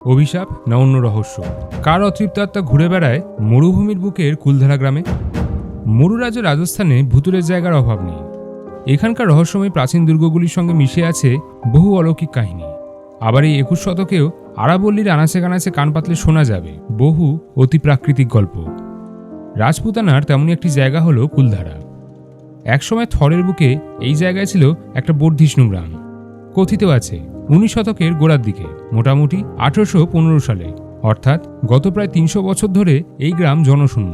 অভিশাপ না অন্য রহস্য? কার অতৃপ্ত আত্মা ঘুরে বেড়ায় মরুভূমির বুকের কুলধারা গ্রামে? মরুরাজ্য রাজস্থানে ভুতুরের জায়গার অভাব নেই। এখানকার রহস্যময় প্রাচীন দুর্গগুলির সঙ্গে মিশে আছে বহু অলৌকিক কাহিনী। আবার এই 21 শতকেও আরাবল্লীর আনাচে কানাচে কান পাতলে শোনা যাবে বহু অতি প্রাকৃতিক গল্প। রাজপুতানার তেমনই একটি জায়গা হলো কুলধারা। একসময় থরের বুকে এই জায়গায় ছিল একটা বর্ধিষ্ণু গ্রাম। কথিত আছে 19 শতকের গোড়ার দিকে, মোটামুটি 1815 সালে, অর্থাৎ গত প্রায় 300 বছর ধরে এই গ্রাম জনশূন্য।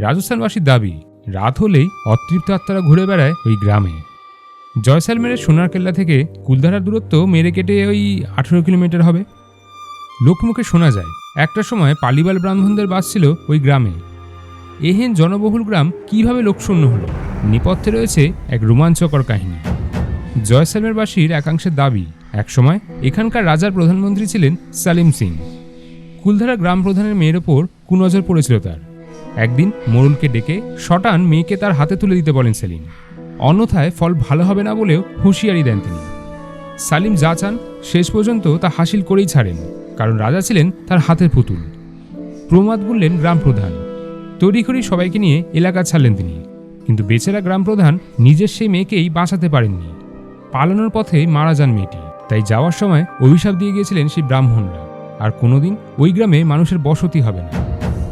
রাজস্থানবাসীর দাবি, রাত হলেই অতৃপ্ত আত্মারা ঘুরে বেড়ায় ওই গ্রামে। জয়সালমেরের সোনার কেল্লা থেকে কুলধারার দূরত্ব মেরে কেটে ওই 18 কিলোমিটার হবে। লোকমুখে শোনা যায় একটা সময় পালিবাল ব্রাহ্মণদের বাস ছিল ওই গ্রামে। এহেন জনবহুল গ্রাম কিভাবে লোকশূন্য হলো, নেপথ্যে রয়েছে এক রোমাঞ্চকর কাহিনী। জয়সালমেরবাসীর একাংশের দাবি, একসময় এখানকার রাজার প্রধানমন্ত্রী ছিলেন সালিম সিং। কুলধারা গ্রাম প্রধানের মেয়ের ওপর কুনজর পড়েছিল তার। একদিন মোড়লকে ডেকে শটান মেয়েকে তার হাতে তুলে দিতে বলেন সেলিম, অন্যথায় ফল ভালো হবে না বলেও হুঁশিয়ারি দেন তিনি। সালিম যা চান শেষ পর্যন্ত তা হাসিল করেই ছাড়েন, কারণ রাজা ছিলেন তার হাতের পুতুল। প্রমাদ বললেন গ্রাম প্রধান। তড়িঘড়ি সবাইকে নিয়ে এলাকা ছাড়লেন তিনি, কিন্তু বেচারা গ্রাম প্রধান নিজের সেই মেয়েকেই বাঁচাতে পারেননি। পালানোর পথে মারা যান মেয়েটি। তাই যাওয়ার সময় অভিশাপ দিয়ে গিয়েছিলেন সেই ব্রাহ্মণরা, আর কোনোদিন ওই গ্রামে মানুষের বসতি হবে না।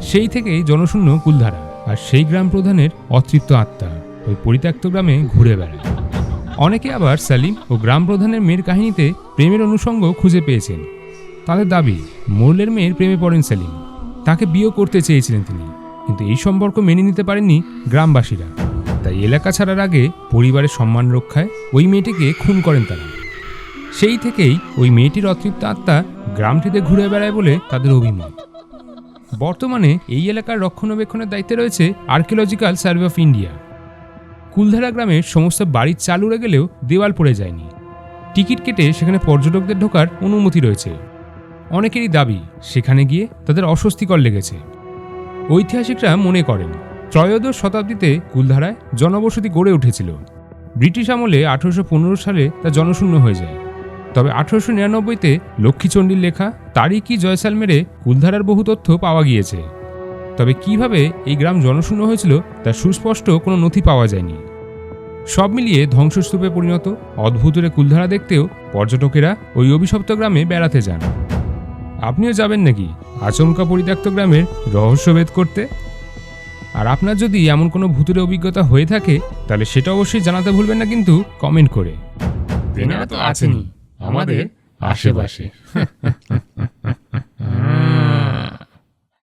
সেই থেকেই জনশূন্য কুলধারা, আর সেই গ্রাম প্রধানের অতৃপ্ত আত্মা ওই পরিত্যক্ত গ্রামে ঘুরে বেড়ায়। অনেকে আবার সালিম ও গ্রাম প্রধানের মেয়ের কাহিনীতে প্রেমের অনুষঙ্গ খুঁজে পেয়েছেন। তাদের দাবি, মোড়লের মেয়ের প্রেমে পড়েন সেলিম, তাকে বিয়ে করতে চেয়েছিলেন তিনি, কিন্তু এই সম্পর্ক মেনে নিতে পারেননি গ্রামবাসীরা। তাই এলাকা ছাড়ার আগে পরিবারের সম্মান রক্ষায় ওই মেয়েটিকে খুন করেন তারা। সেই থেকেই ওই মেয়েটির অতৃপ্ত আত্মা গ্রামটিতে ঘুরে বেড়ায় বলে তাদের অভিমত। বর্তমানে এই এলাকার রক্ষণাবেক্ষণের দায়িত্বে রয়েছে archaeological survey of India. Kuldhara গ্রামের সমস্ত বাড়ি চালু উড়ে গেলেও দেওয়াল পড়ে যায়নি। টিকিট কেটে সেখানে পর্যটকদের ঢোকার অনুমতি রয়েছে। অনেকেরই দাবি, সেখানে গিয়ে তাদের অস্বস্তিকর লেগেছে। ঐতিহাসিকরা মনে করেন ত্রয়োদশ শতাব্দীতে কুলধারায় জনবসতি গড়ে উঠেছিল। ব্রিটিশ আমলে 1815 সালে তা জনশূন্য হয়ে যায়। তবে 1899-তে লক্ষ্মীচণ্ডীর লেখা তারিখি জয়সালমেরে কুলধারার বহু তথ্য পাওয়া গিয়েছে। তবে কিভাবে এই গ্রাম জনশূন্য হয়েছিল তার সুস্পষ্ট কোনো নথি পাওয়া যায়নি। সব মিলিয়ে ধ্বংসস্তূপে পরিণত অদ্ভুতরে কুলধারা দেখতেও পর্যটকেরা ওই অভিশপ্ত গ্রামে বেড়াতে যান। আপনিও যাবেন নাকি আচমকা পরিত্যক্ত গ্রামের রহস্যভেদ করতে? আর আপনার যদি এমন কোনো ভূতুরে অভিজ্ঞতা হয়ে থাকে, তাহলে সেটা অবশ্যই জানাতে ভুলবেন না কিন্তু কমেন্ট করে। তেনারা তো আছেনই আমাদের আশেপাশে।